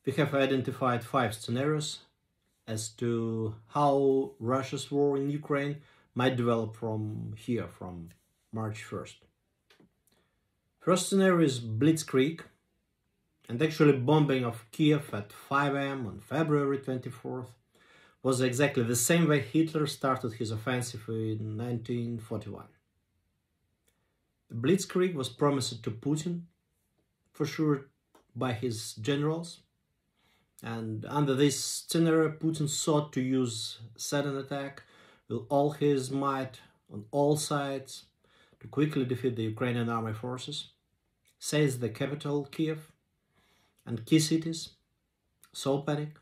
We have identified 5 scenarios as to how Russia's war in Ukraine might develop from March 1st. First scenario is Blitzkrieg, and actually bombing of Kiev at 5 am on February 24th was exactly the same way Hitler started his offensive in 1941. The Blitzkrieg was promised to Putin, for sure by his generals, and under this scenario Putin sought to use sudden attack with all his might on all sides to quickly defeat the Ukrainian army forces, seize the capital Kiev and key cities, sow panic,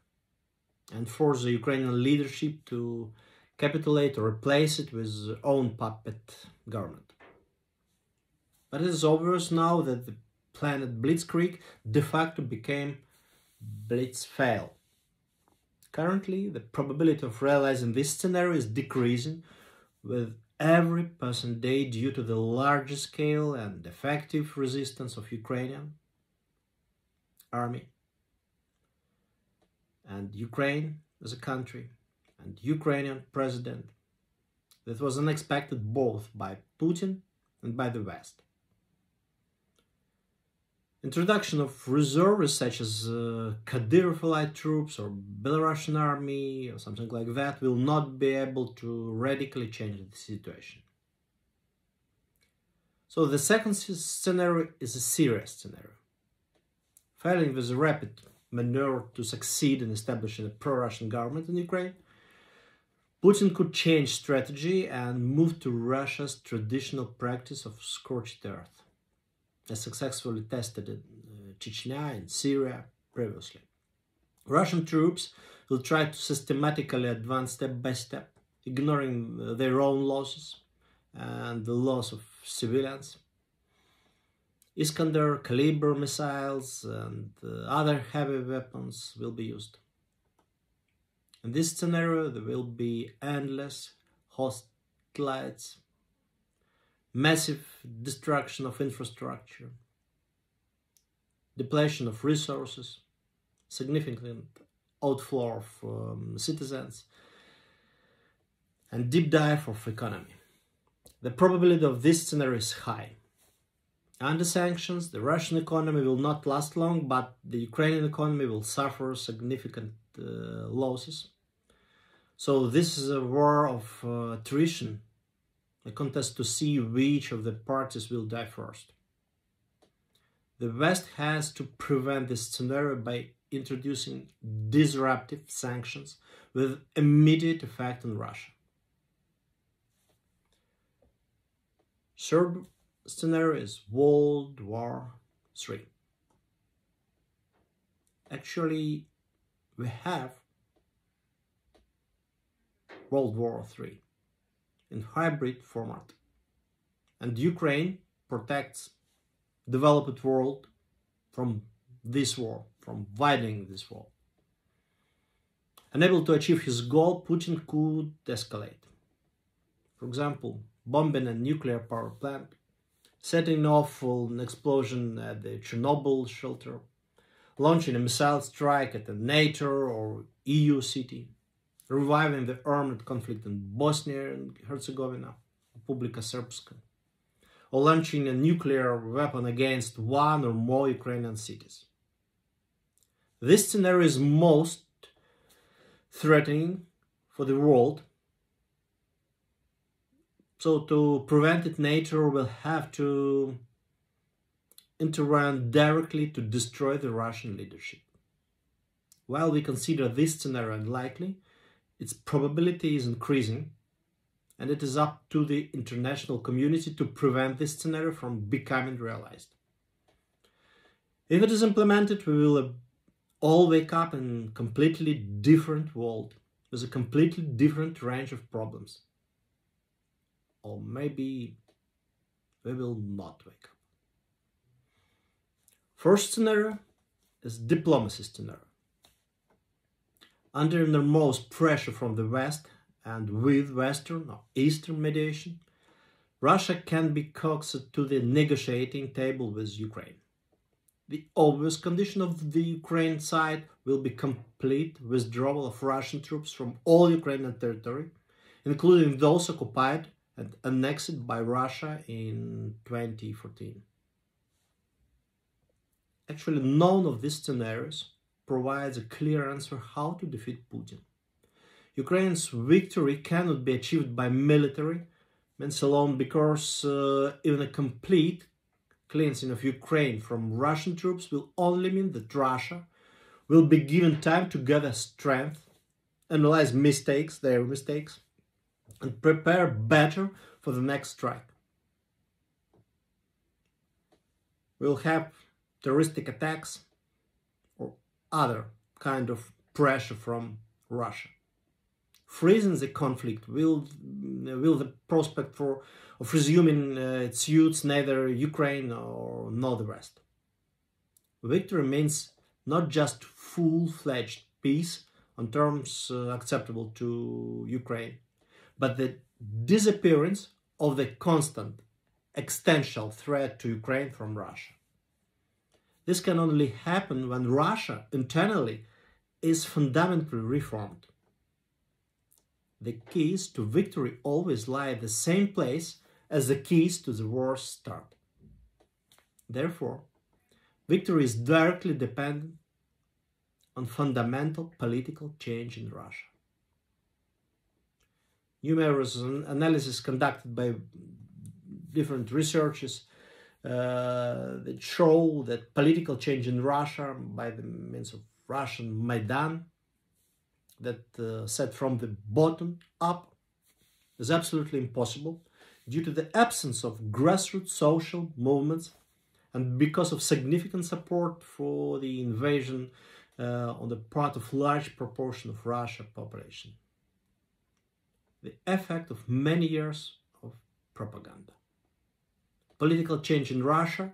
and force the Ukrainian leadership to capitulate or replace it with its own puppet government. But it is obvious now that the planned Blitzkrieg de facto became Blitzfail. Currently, the probability of realizing this scenario is decreasing with every passing day due to the larger scale and effective resistance of Ukrainian army and Ukraine as a country and Ukrainian president that was unexpected both by Putin and by the West. Introduction of reservists such as Kadyrov-allied troops or Belarusian army or something like that will not be able to radically change the situation. So the second scenario is a serious scenario. Failing with a rapid maneuver to succeed in establishing a pro-Russian government in Ukraine, Putin could change strategy and move to Russia's traditional practice of scorched earth, as successfully tested in Chechnya and Syria previously. Russian troops will try to systematically advance step by step, ignoring their own losses and the loss of civilians. Iskander, caliber missiles and other heavy weapons will be used. In this scenario, there will be endless hostiles, massive destruction of infrastructure, depletion of resources, significant outflow of citizens, and deep dive of economy. The probability of this scenario is high. Under sanctions, the Russian economy will not last long, but the Ukrainian economy will suffer significant losses. So this is a war of attrition, a contest to see which of the parties will die first. The West has to prevent this scenario by introducing disruptive sanctions with immediate effect on Russia. Third scenario is World War III. Actually, we have World War III in hybrid format, and Ukraine protects developed world from this war, from widening this war. Unable to achieve his goal, Putin could escalate. For example, bombing a nuclear power plant, setting off an explosion at the Chernobyl shelter, launching a missile strike at a NATO or EU city, reviving the armed conflict in Bosnia and Herzegovina, Republika Srpska, or launching a nuclear weapon against one or more Ukrainian cities. This scenario is most threatening for the world. So to prevent it, NATO will have to intervene directly to destroy the Russian leadership. While we consider this scenario unlikely, its probability is increasing, and it is up to the international community to prevent this scenario from becoming realized. If it is implemented, we will all wake up in a completely different world with a completely different range of problems. Or maybe we will not wake up. First scenario is diplomacy scenario. Under enormous pressure from the West and with Western or Eastern mediation, Russia can be coaxed to the negotiating table with Ukraine. The obvious condition of the Ukraine side will be complete withdrawal of Russian troops from all Ukrainian territory, including those occupied and annexed by Russia in 2014. Actually, none of these scenarios provides a clear answer how to defeat Putin. Ukraine's victory cannot be achieved by military means alone, because even a complete cleansing of Ukraine from Russian troops will only mean that Russia will be given time to gather strength, analyze their mistakes, and prepare better for the next strike. We'll have terroristic attacks or other kind of pressure from Russia. Freezing the conflict will the prospect of resuming its suits neither Ukraine nor the West. Victory means not just full-fledged peace on terms acceptable to Ukraine, but the disappearance of the constant existential threat to Ukraine from Russia. This can only happen when Russia internally is fundamentally reformed. The keys to victory always lie at the same place as the keys to the war's start. Therefore, victory is directly dependent on fundamental political change in Russia. Numerous analyses conducted by different researchers that show that political change in Russia by the means of Russian Maidan, that set from the bottom up, is absolutely impossible due to the absence of grassroots social movements and because of significant support for the invasion on the part of large proportion of Russian population. The effect of many years of propaganda. Political change in Russia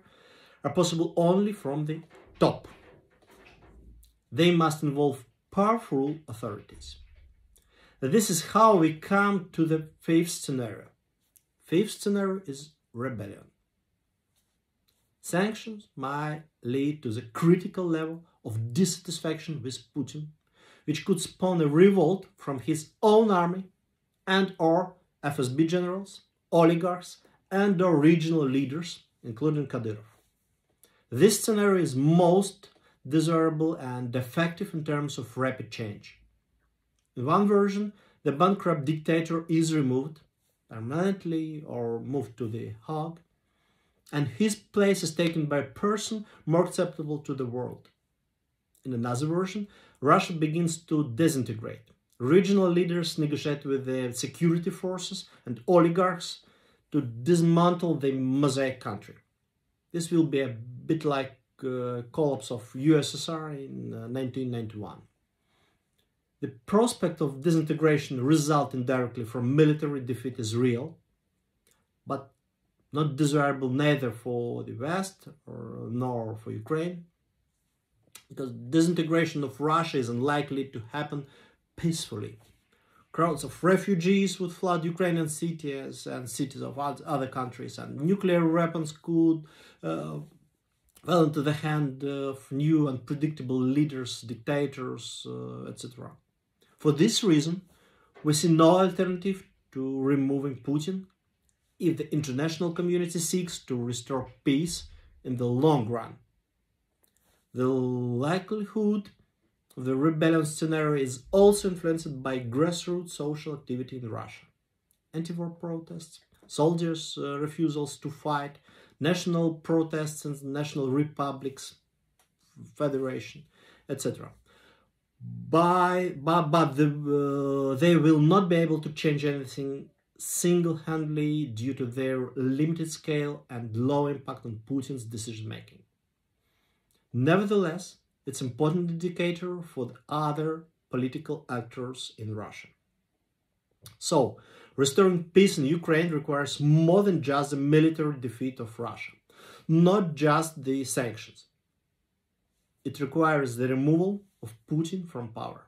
are possible only from the top. They must involve powerful authorities. This is how we come to the fifth scenario. Fifth scenario is rebellion. Sanctions might lead to the critical level of dissatisfaction with Putin, which could spawn a revolt from his own army and/or FSB generals, oligarchs, and/or regional leaders, including Kadyrov. This scenario is most desirable and effective in terms of rapid change. In one version, the bankrupt dictator is removed permanently or moved to The Hague, and his place is taken by a person more acceptable to the world. In another version, Russia begins to disintegrate. Regional leaders negotiate with the security forces and oligarchs to dismantle the mosaic country. This will be a bit like collapse of USSR in 1991. The prospect of disintegration resulting directly from military defeat is real, but not desirable neither for the West nor for Ukraine, because disintegration of Russia is unlikely to happen peacefully. Crowds of refugees would flood Ukrainian cities and cities of other countries, and nuclear weapons could well into the hand of new unpredictable leaders, dictators, etc. For this reason, we see no alternative to removing Putin if the international community seeks to restore peace in the long run. The likelihood of the rebellion scenario is also influenced by grassroots social activity in Russia. Anti-war protests, soldiers' refusals to fight, national protests in national republics, federation, etc. But they will not be able to change anything single-handedly due to their limited scale and low impact on Putin's decision-making. Nevertheless, it's an important indicator for the other political actors in Russia. So, restoring peace in Ukraine requires more than just the military defeat of Russia, not just the sanctions. It requires the removal of Putin from power.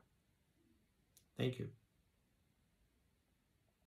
Thank you.